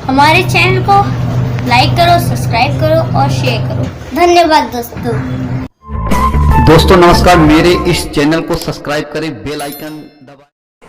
हमारे चैनल को लाइक करो, सब्सक्राइब करो और शेयर करो। धन्यवाद दोस्तों। दोस्तों नमस्कार, मेरे इस चैनल को सब्सक्राइब करें, बेल आइकन दबाएं।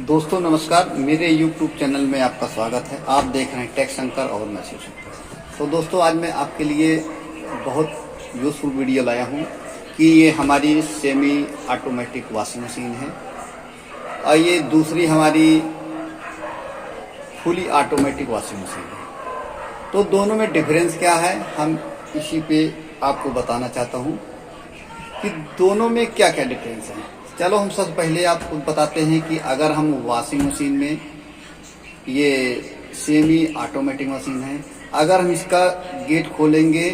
दोस्तों नमस्कार, मेरे YouTube चैनल में आपका स्वागत है। आप देख रहे हैं टेक शंकर और मैं शिव शंकर। तो दोस्तों आज मैं आपके लिए बहुत यूजफुल वीडियो लाया हूं कि ये हमारी सेमी ऑटोमेटिक वॉशिंग मशीन है और ये दूसरी हमारी फुली ऑटोमेटिक वॉशिंग मशीन है। तो दोनों में डिफरेंस क्या है, हम इसी पे आपको बताना चाहता हूँ कि दोनों में क्या क्या डिफरेंस है। चलो हम सबसे पहले आपको बताते हैं कि अगर हम वॉशिंग मशीन में, ये सेमी ऑटोमेटिक मशीन है, अगर हम इसका गेट खोलेंगे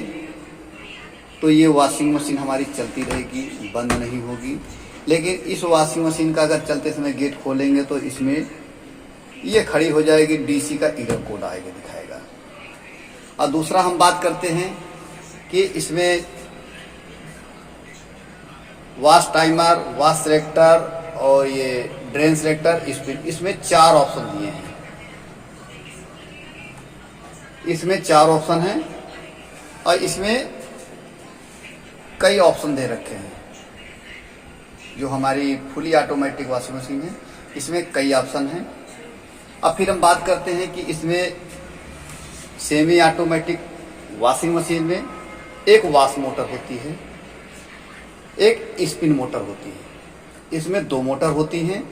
तो ये वॉशिंग मशीन हमारी चलती रहेगी, बंद नहीं होगी। लेकिन इस वॉशिंग मशीन का अगर चलते समय गेट खोलेंगे तो इसमें ये खड़ी हो जाएगी, डीसी का एरर कोड आएगा, दिखाएगा। और दूसरा हम बात करते हैं कि इसमें वॉश टाइमर, वॉश सेलेक्टर और ये ड्रेन सेलेक्टर, इसमें 4 ऑप्शन दिए हैं। इसमें 4 ऑप्शन हैं और इसमें कई ऑप्शन दे रखे हैं। जो हमारी फुली ऑटोमेटिक वॉशिंग मशीन है इसमें कई ऑप्शन हैं। अब फिर हम बात करते हैं कि इसमें सेमी ऑटोमेटिक वॉशिंग मशीन में एक वॉश मोटर होती है, एक स्पिन मोटर होती है। इसमें 2 मोटर होती हैं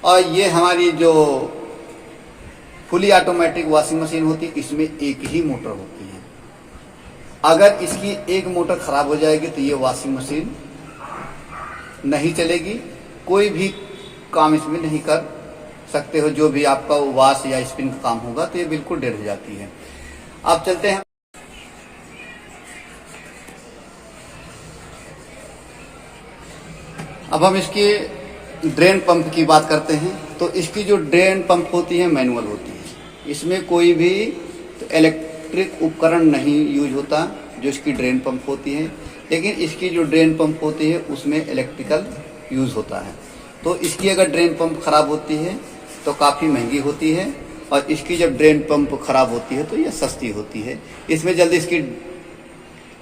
और ये हमारी जो फुली ऑटोमेटिक वॉशिंग मशीन होती है इसमें एक ही मोटर होती है। अगर इसकी एक मोटर खराब हो जाएगी तो ये वॉशिंग मशीन नहीं चलेगी, कोई भी काम इसमें नहीं कर सकते हो। जो भी आपका वॉश या स्पिन का काम होगा तो ये बिल्कुल डेड हो जाती है। अब चलते हैं, अब हम इसकी ड्रेन पंप की बात करते हैं। तो इसकी जो ड्रेन पंप होती है मैनुअल होती है, इसमें कोई भी इलेक्ट्रिक उपकरण नहीं यूज होता जो इसकी ड्रेन पंप होती है। लेकिन इसकी जो ड्रेन पंप होती है उसमें इलेक्ट्रिकल यूज होता है। तो इसकी अगर ड्रेन पंप खराब होती है तो काफ़ी महंगी होती है और इसकी जब ड्रेन पंप खराब होती है तो ये सस्ती होती है। इसमें जल्दी इसकी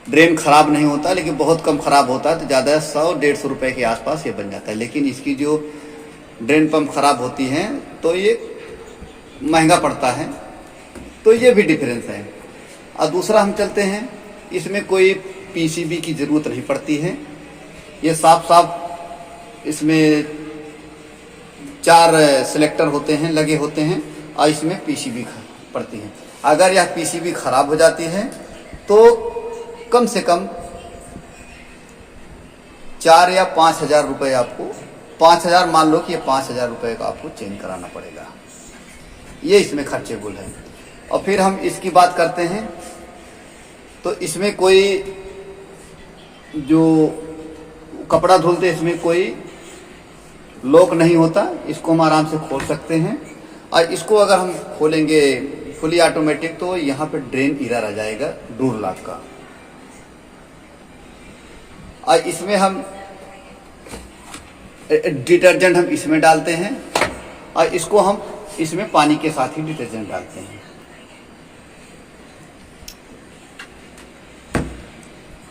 ड्रेन खराब नहीं होता, लेकिन बहुत कम खराब होता है, तो ज़्यादा 100-150 रुपये के आसपास ये बन जाता है। लेकिन इसकी जो ड्रेन पंप खराब होती हैं तो ये महंगा पड़ता है। तो ये भी डिफरेंस है। और दूसरा हम चलते हैं, इसमें कोई पीसीबी की ज़रूरत नहीं पड़ती है। ये साफ साफ इसमें 4 सिलेक्टर होते हैं, लगे होते हैं और इसमें पीसीबी पड़ती है। अगर यह पीसीबी खराब हो जाती है तो कम से कम 4 या 5 हजार रुपये आपको, 5,000 मान लो कि ये 5,000 रुपये का आपको चेंज कराना पड़ेगा। ये इसमें खर्चेबुल है। और फिर हम इसकी बात करते हैं तो इसमें कोई जो कपड़ा धुलते इसमें कोई लॉक नहीं होता, इसको हम आराम से खोल सकते हैं। और इसको अगर हम खोलेंगे फुली ऑटोमेटिक तो यहाँ पे ड्रेन एरर आ जाएगा डोर लॉक का। और इसमें हम डिटर्जेंट हम इसमें डालते हैं और इसको हम इसमें पानी के साथ ही डिटर्जेंट डालते हैं।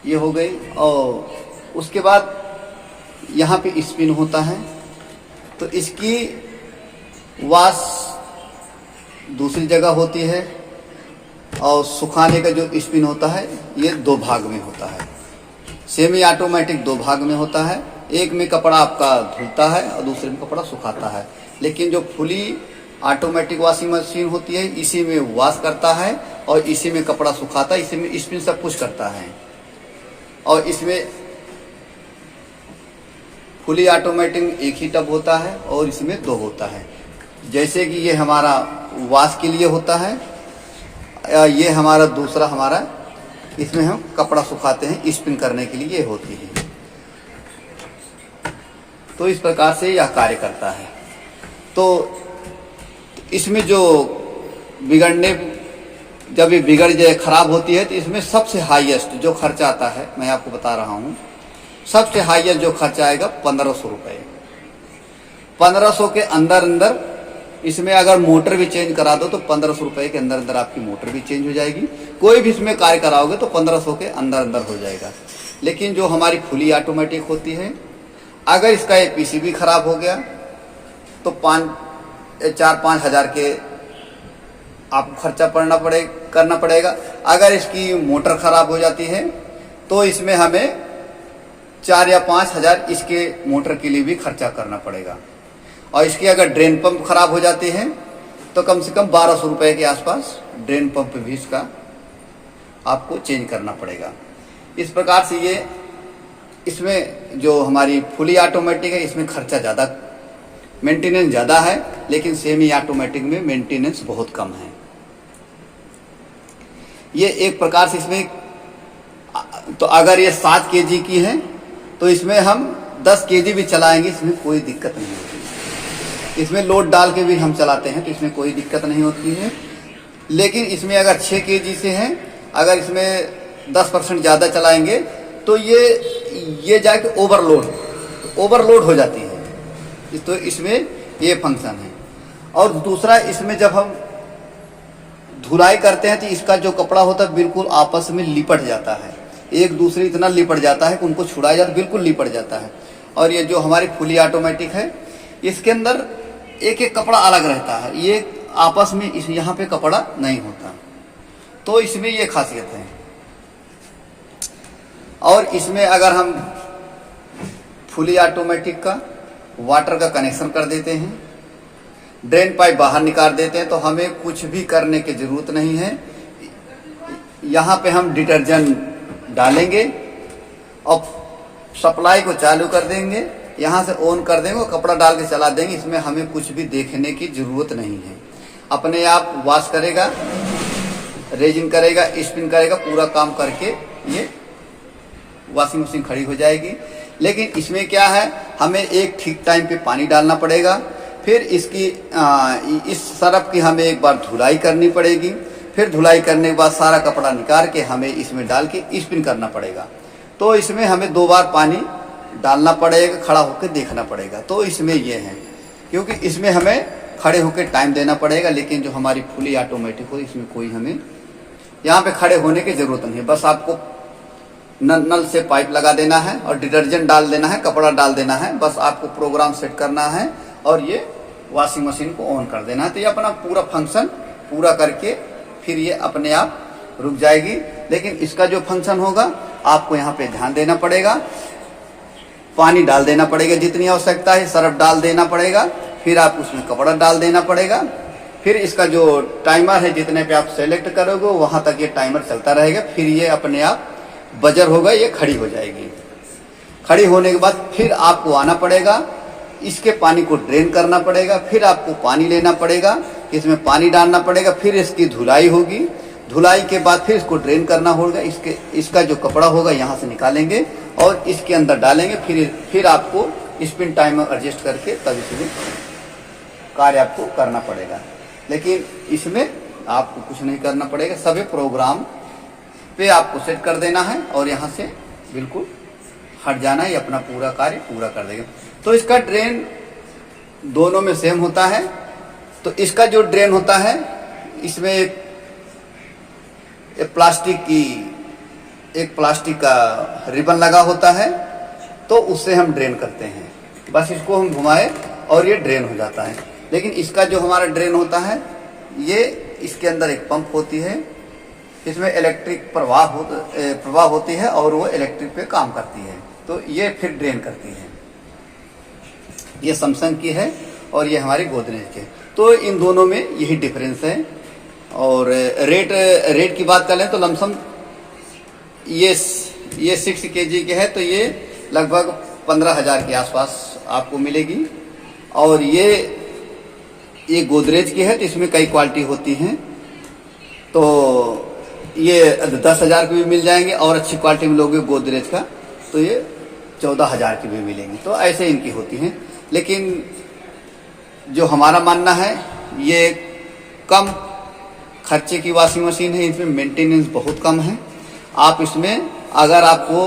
ये हो गई। और उसके बाद यहाँ पे स्पिन होता है, तो इसकी वॉश दूसरी जगह होती है और सुखाने का जो स्पिन होता है ये 2 भाग में होता है। सेमी ऑटोमेटिक 2 भाग में होता है, एक में कपड़ा आपका धुलता है और दूसरे में कपड़ा सुखाता है। लेकिन जो फुली ऑटोमेटिक वॉशिंग मशीन होती है इसी में वॉश करता है और इसी में कपड़ा सुखाता है, इसी में स्पिन सब कुछ करता है। और इसमें फुली ऑटोमेटिक एक ही टब होता है और इसमें 2 होता है। जैसे कि ये हमारा वॉश के लिए होता है, ये हमारा दूसरा हमारा इसमें हम कपड़ा सुखाते हैं, स्पिन करने के लिए ये होती है। तो इस प्रकार से यह कार्य करता है। तो इसमें जो बिगड़ने, जब ये बिगड़ जाए, खराब होती है, तो इसमें सबसे हाईएस्ट जो खर्चा आता है मैं आपको बता रहा हूँ। सबसे हाईएस्ट जो खर्चा आएगा 1500 रुपये। 1500 के अंदर अंदर इसमें अगर मोटर भी चेंज करा दो तो 1500 रुपये के अंदर अंदर आपकी मोटर भी चेंज हो जाएगी। कोई भी इसमें कार्य कराओगे तो 1500 के अंदर अंदर हो जाएगा। लेकिन जो हमारी फुली ऑटोमेटिक होती है, अगर इसका ये पीसीबी खराब हो गया तो 4-5 हज़ार के आपको खर्चा करना पड़ेगा। अगर इसकी मोटर खराब हो जाती है तो इसमें हमें 4 या 5 हज़ार इसके मोटर के लिए भी खर्चा करना पड़ेगा। और इसकी अगर ड्रेन पंप खराब हो जाती है तो कम से कम 1200 रुपये के आसपास ड्रेन पंप भी इसका आपको चेंज करना पड़ेगा। इस प्रकार से ये इसमें जो हमारी फुली ऑटोमेटिक है इसमें खर्चा ज़्यादा, मेंटेनेंस ज़्यादा है, लेकिन सेमी ऑटोमेटिक में मेंटेनेंस बहुत कम है। ये एक प्रकार से इसमें, तो अगर ये 7 kg की है तो इसमें हम 10 kg भी चलाएंगे, इसमें कोई दिक्कत नहीं होती। इसमें लोड डाल के भी हम चलाते हैं तो इसमें कोई दिक्कत नहीं होती है। लेकिन इसमें अगर 6 kg से है, अगर इसमें 10% ज़्यादा चलाएंगे तो ये जाके ओवरलोड हो जाती है। तो इसमें ये फंक्शन है। और दूसरा, इसमें जब हम धुलाई करते हैं तो इसका जो कपड़ा होता है बिल्कुल आपस में लिपट जाता है, एक दूसरे इतना लिपट जाता है कि उनको छुड़ाया जाता है, बिल्कुल लिपट जाता है। और ये जो हमारी फुली ऑटोमेटिक है इसके अंदर एक एक कपड़ा अलग रहता है, ये आपस में इस यहाँ पे कपड़ा नहीं होता। तो इसमें ये खासियत है। और इसमें अगर हम फुली ऑटोमेटिक का वाटर का कनेक्शन कर देते हैं, ड्रेन पाइप बाहर निकाल देते हैं, तो हमें कुछ भी करने की ज़रूरत नहीं है। यहाँ पे हम डिटर्जेंट डालेंगे और सप्लाई को चालू कर देंगे, यहाँ से ऑन कर देंगे, कपड़ा डाल के चला देंगे। इसमें हमें कुछ भी देखने की ज़रूरत नहीं है। अपने आप वॉश करेगा, रेजिन करेगा, स्पिन करेगा, पूरा काम करके ये वॉशिंग मशीन खड़ी हो जाएगी। लेकिन इसमें क्या है, हमें एक ठीक टाइम पे पानी डालना पड़ेगा, फिर इसकी इस सरफ की हमें एक बार धुलाई करनी पड़ेगी, फिर धुलाई करने के बाद सारा कपड़ा निकाल के हमें इसमें डाल के स्पिन करना पड़ेगा। तो इसमें हमें 2 बार पानी डालना पड़ेगा, खड़ा होकर देखना पड़ेगा। तो इसमें ये है, क्योंकि इसमें हमें खड़े होकर टाइम देना पड़ेगा। लेकिन जो हमारी फुली ऑटोमेटिक हो इसमें कोई हमें यहाँ पे खड़े होने की ज़रूरत नहीं है। बस आपको नल से पाइप लगा देना है और डिटर्जेंट डाल देना है, कपड़ा डाल देना है, बस आपको प्रोग्राम सेट करना है और ये वॉशिंग मशीन को ऑन कर देना है। तो ये अपना पूरा फंक्शन पूरा करके फिर ये अपने आप रुक जाएगी। लेकिन इसका जो फंक्शन होगा आपको यहाँ पे ध्यान देना पड़ेगा, पानी डाल देना पड़ेगा जितनी आवश्यकता है, सरफ डाल देना पड़ेगा, फिर आप उसमें कपड़ा डाल देना पड़ेगा। फिर इसका जो टाइमर है जितने पे आप सेलेक्ट करोगे वहाँ तक ये टाइमर चलता रहेगा। फिर ये अपने आप बजर होगा, ये खड़ी हो जाएगी। खड़ी होने के बाद फिर आपको आना पड़ेगा, इसके पानी को ड्रेन करना पड़ेगा, फिर आपको पानी लेना पड़ेगा, इसमें पानी डालना पड़ेगा, फिर इसकी धुलाई होगी। धुलाई के बाद फिर इसको ड्रेन करना होगा। इसका जो कपड़ा होगा यहाँ से निकालेंगे और इसके अंदर डालेंगे। फिर आपको स्पिन टाइमर एडजस्ट करके तब इसमें कार्य आपको करना पड़ेगा। लेकिन इसमें आपको कुछ नहीं करना पड़ेगा, सभी प्रोग्राम पे आपको सेट कर देना है और यहाँ से बिल्कुल हट जाना है, अपना पूरा कार्य पूरा कर देगा। तो इसका ड्रेन दोनों में सेम होता है। तो इसका जो ड्रेन होता है इसमें एक प्लास्टिक का रिबन लगा होता है, तो उससे हम ड्रेन करते हैं। बस इसको हम घुमाए और ये ड्रेन हो जाता है। लेकिन इसका जो हमारा ड्रेन होता है ये इसके अंदर एक पंप होती है, इसमें इलेक्ट्रिक प्रवाह होती है और वो इलेक्ट्रिक पे काम करती है, तो ये फिर ड्रेन करती है। ये सैमसंग की है और ये हमारी गोदरेज की है। तो इन दोनों में यही डिफरेंस है। और रेट की बात कर लें तो लमसम ये 6 kg के है, तो ये लगभग 15,000 के आसपास आपको मिलेगी। और ये गोदरेज की है, तो इसमें कई क्वालिटी होती हैं, तो ये 10,000 की भी मिल जाएंगे। और अच्छी क्वालिटी में लोगे गोदरेज का तो ये 14,000 की भी मिलेंगी। तो ऐसे इनकी होती हैं। लेकिन जो हमारा मानना है ये कम खर्चे की वॉशिंग मशीन है, इसमें मेंटेनेंस बहुत कम है। आप इसमें अगर आपको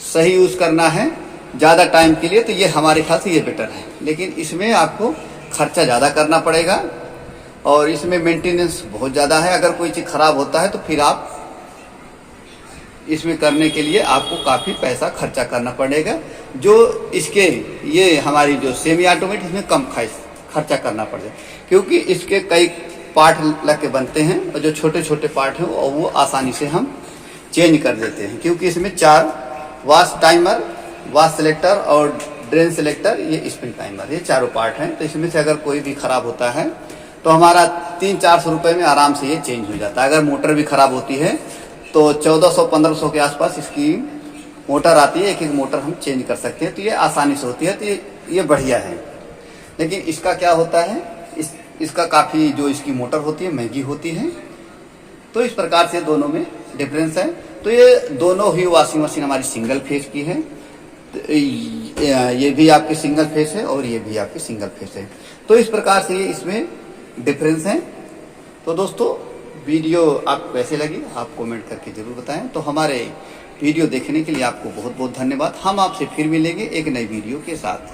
सही यूज़ करना है ज़्यादा टाइम के लिए तो ये हमारे ख्याल से ये बेटर है। लेकिन इसमें आपको खर्चा ज़्यादा करना पड़ेगा और इसमें मेंटेनेंस बहुत ज़्यादा है। अगर कोई चीज़ खराब होता है तो फिर आप इसमें करने के लिए आपको काफ़ी पैसा खर्चा करना पड़ेगा, जो इसके ये हमारी जो सेमी ऑटोमेटिक इसमें कम खर्चा करना पड़ेगा, क्योंकि इसके कई पार्ट लग के बनते हैं और जो छोटे छोटे पार्ट हैं वो आसानी से हम चेंज कर देते हैं, क्योंकि इसमें 4 वाश टाइमर, वाश सेलेक्टर और ड्रेन सेलेक्टर, ये स्पिन टाइमर, ये चारों पार्ट हैं। तो इसमें से अगर कोई भी खराब होता है तो हमारा 300-400 रुपये में आराम से ये चेंज हो जाता है। अगर मोटर भी खराब होती है तो 1400-1500 के आसपास इसकी मोटर आती है, एक एक मोटर हम चेंज कर सकते हैं, तो ये आसानी से होती है, तो ये बढ़िया है। लेकिन इसका क्या होता है, इसका काफ़ी जो इसकी मोटर होती है महंगी होती है। तो इस प्रकार से दोनों में डिफरेंस है। तो ये दोनों ही वॉशिंग मशीन हमारी सिंगल फेज की है, ये भी आपकी सिंगल फेज है और ये भी आपकी सिंगल फेज है। तो इस प्रकार से इसमें डिफरेंस है। तो दोस्तों वीडियो आपको कैसे लगी आप कमेंट करके जरूर बताएं। तो हमारे वीडियो देखने के लिए आपको बहुत बहुत धन्यवाद। हम आपसे फिर मिलेंगे एक नई वीडियो के साथ।